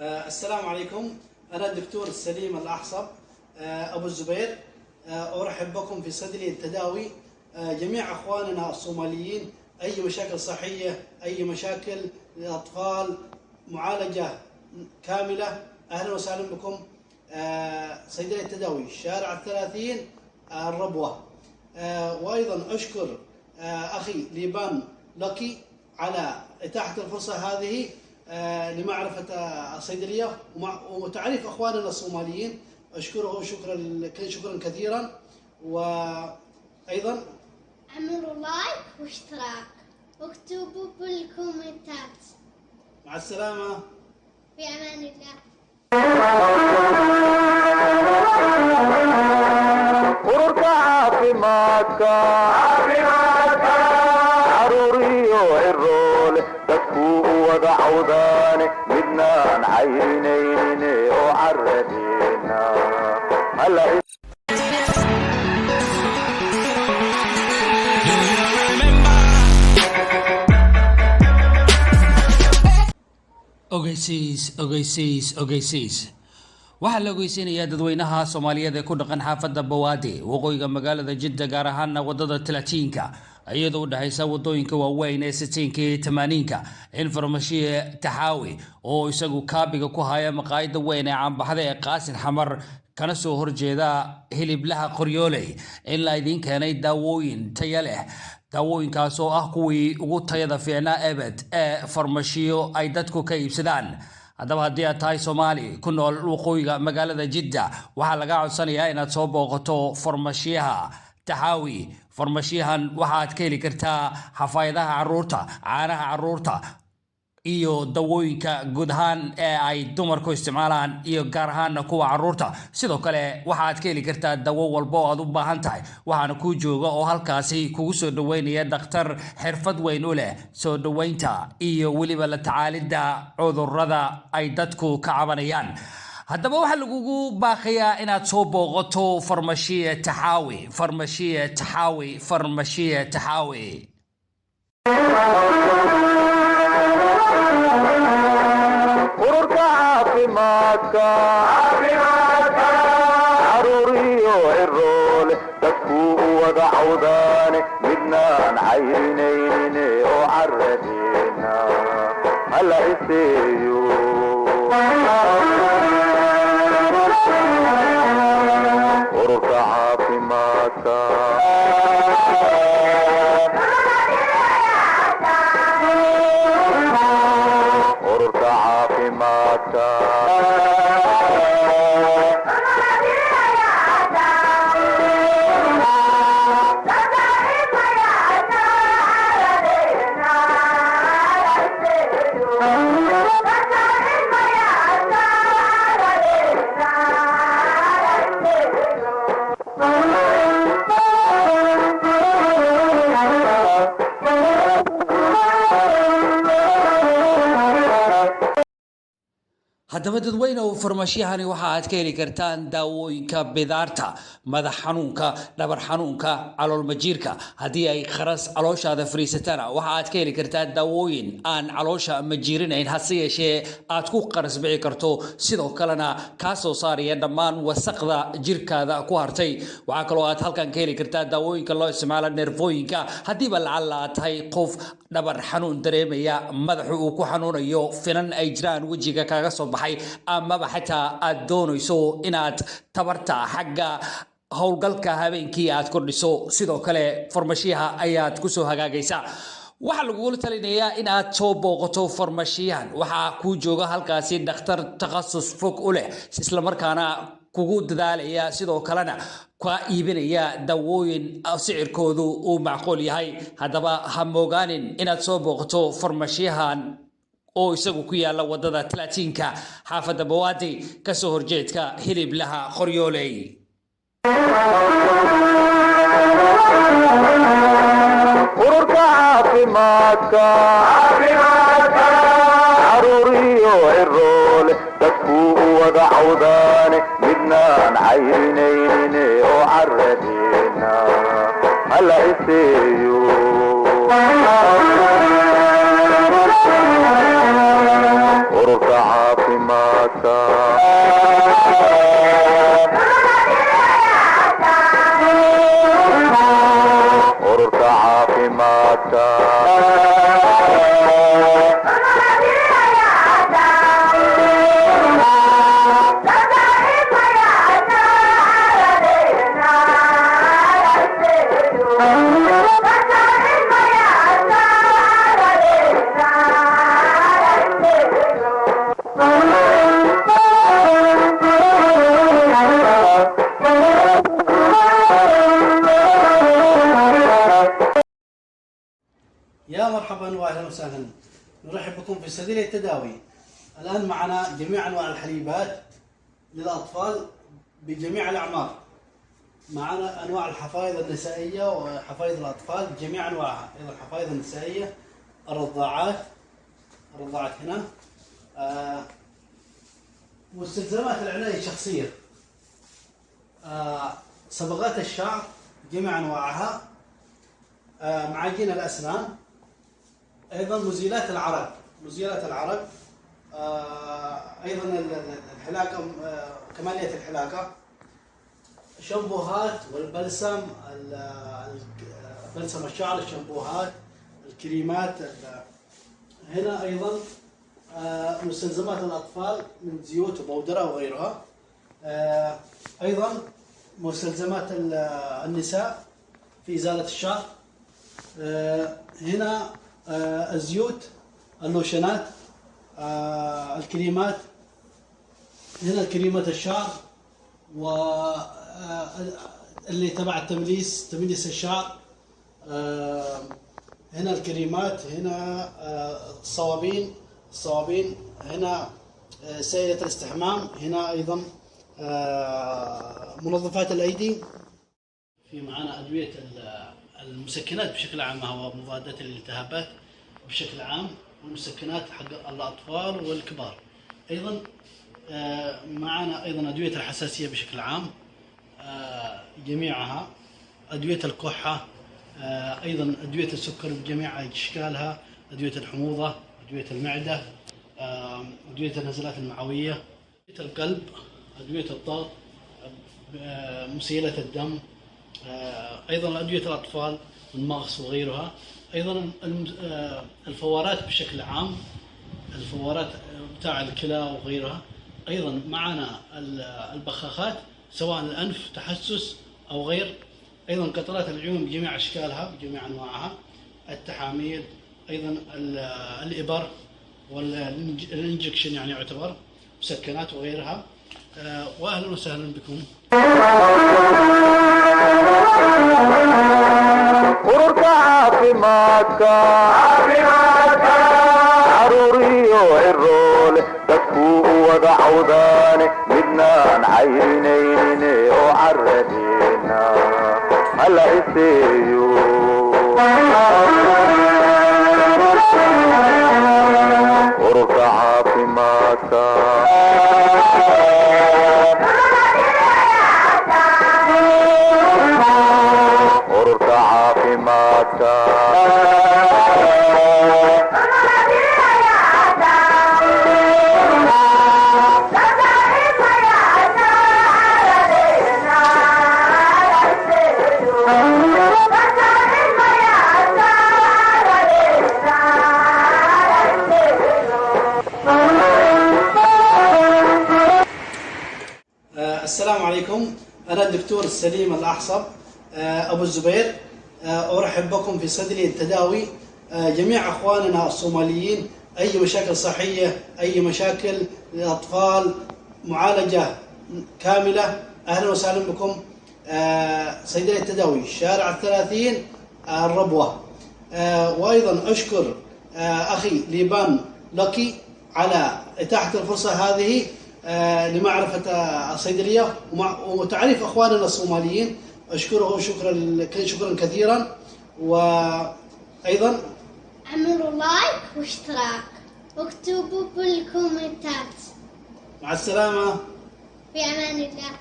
السلام عليكم. أنا الدكتور سليم الأحصب أبو الزبير. أرحب بكم في صيدلية التداوي. جميع أخواننا الصوماليين أي مشاكل صحية، أي مشاكل للأطفال، معالجة كاملة، أهلا وسهلا بكم. صيدلية التداوي شارع 30 الربوة. وأيضا أشكر أخي ليبان لكي على إتاحة الفرصة هذه لمعرفة الصيدلية وتعريف أخواننا الصوماليين. أشكره شكرا كثيرا. وأيضا اعملوا لايك واشتراك واكتبوا بالكومنتات. مع السلامة، في أمان الله. ururka caafimaadka caruuriyo ciroole dadkuu u wada cawdaane midnaan cayrinayne oo caradeena ogeysiis waxaa la ogeysiinayaa dadweynaha Soomaaliyeed ee ku dhaqan xaafadda Bawaadi waqooyiga magaalada Jidda, gaar ahaan wadada 30 iyadoo u dhaxaysa wadooyinka waaweyn ee 60 80 in farmashiye Taxaawi oo isagu kaabiga ku haya maqaayada weyn ee caanbaxda ee Qaasin Xamar kana soo horjeeda hiliblaha Qoryooley in la idin keenay daawooyin tayo leh. daawooyinkaas oo ah kuwii ugu tayada fiicnaa ebed ee farmashiyo ay dadku ka iibsadaan. haddaba haddii aad tahay Soomaali ku nool waqooyiga magaalada Jidda, waxaa laga codsanayaa inaad soo booqato farmashiyaha Taxaawi. farmashiyahan waxaad ka heli kartaa xafaayadaha carruurta, caanaha carruurta iyo dawooyinka guud ahaan ee ay dumarku isticmaalaan iyo gaar ahaan kuwa carruurta. sidoo kale waxaad ka heli kartaa dawo walba oo aad u baahan tahay, waxaana ku jooga oo halkaasi kugu soo dhaweynaya dhakhtar xirfad weyn u leh soo dhaweynta iyo weliba la tacaalidda cudurrada ay dadku ka cabanayaan. haddaba waxaa lagugu baaqayaa inaad soo booqato farmashiye Taxaawi. ururka caafimaadka caruuriyo ciroole dadkuu u wada cawdaane midnaan cayrinayne oo caradeena hala iseeyo ururka caafimaadka haddaba dadweynuhu farmashiyahani waxa aad ka heli kartaan daawooyinka bidaarta, madax xanuunka, dhabar xanuunka, calool majiirka. haddii ay kharas calooshaada fariisatana waxa aad ka heli kartaa daawooyin aan caloosha majiirinayn, hase yeeshee aad ku qaras bici karto, sidoo kalena kaa soo saaraya dhammaan wasaqda jirkaada ku hartay. waxaa kaloo aad halkan ka heli kartaa daawooyinka loo isticmaalo nervooyinka haddiiba lacalla aad tahay qof dhabar xanuun dareemaya, madaxu uu ku xanuunayo, finan ay jiraan wejiga kaaga soo baxay, amaba xataa aad doonayso inaad tabarta xagga howlgalka habeenkii aad kordhiso. sidoo kale farmashiyaha ayaad ku soo hagaagaysaa. waxaa lagugula talinayaa in aad soo booqato farmashiyahan. waxaa kuu jooga halkaasi dhakhtar takhasus fog u leh, isla markaana kugu dadaalaya, sidoo kalena ka iibinaya dawooyin sicirkoodu uu macquul yahay. haddaba ha moogaanin inaad soo booqato farmashiyahan oo isagu ku yaala wadada 30 xaafadda Bawaadi ka soo horjeedka hiliblaha Qoryooley. ururka caafimaadka caruuriyo ciroole dadkuu u wada cawdaane midnaan cayrinayne oo caradeena hala iseeyo ururka caafimaadka ururka caafimaadka يا مرحبا واهلا وسهلا، نرحب بكم في صيدلية التداوي. الان معنا جميع انواع الحليبات للاطفال بجميع الاعمار. معنا انواع الحفايض النسائيه وحفايض الاطفال بجميع انواعها، ايضا الحفايض النسائيه، الرضاعات هنا، مستلزمات العنايه الشخصيه، صبغات الشعر بجميع انواعها، معاجين الاسنان، ايضا مزيلات العرق، ايضا الحلاقه، كماليه الحلاقه، شامبوهات والبلسم، بلسم الشعر، الشامبوهات، الكريمات. هنا ايضا مستلزمات الاطفال من زيوت وبودره وغيرها، ايضا مستلزمات النساء في ازاله الشعر. هنا الزيوت، اللوشنات، الكريمات، هنا كريمات الشعر اللي تبع تمليس الشعر، هنا الكريمات، هنا الصوابين، هنا سائلة الاستحمام، هنا ايضا منظفات الايدي. في معنا ادوية المسكنات بشكل عام، هو مضادات للالتهابات بشكل عام، والمسكنات حق الأطفال والكبار. أيضا معنا أيضا أدوية الحساسية بشكل عام جميعها، أدوية الكحة، أيضا أدوية السكر بجميع أشكالها، أدوية الحموضة، أدوية المعدة، أدوية النزلات المعوية، أدوية القلب، أدوية الضغط، مسيلة الدم، أيضا أدوية الأطفال، المغص وغيرها. أيضا الفوارات بشكل عام، الفوارات بتاع الكلى وغيرها. أيضا معنا البخاخات سواء الأنف تحسس أو غير، أيضا قطرات العيون بجميع أشكالها بجميع أنواعها، التحاميل، أيضا الإبر والإنجكشن يعني يعتبر مسكنات وغيرها. وأهلا وسهلا بكم. ururka caafimaadka caruuriyo ciroole dadkuu u wada cawdaane midnaan cayrinayne oo caradeena hala iseeyo ururka caafimaadka السلام عليكم، أنا الدكتور السليم الأحصب أبو الزبير، أرحب بكم في صيدلية التداوي. جميع أخواننا الصوماليين، أي مشاكل صحية، أي مشاكل للأطفال، معالجة كاملة، أهلا وسهلا بكم. صيدلية التداوي، شارع 30 الربوة. وأيضا أشكر أخي ليبان لوكي على إتاحة الفرصة هذه لمعرفة الصيدلية وتعريف أخواننا الصوماليين. أشكره شكرا كثيرا. وأيضا اعملوا لايك واشتراك واكتبوا بالكومنتات. مع السلامة، في أمان الله.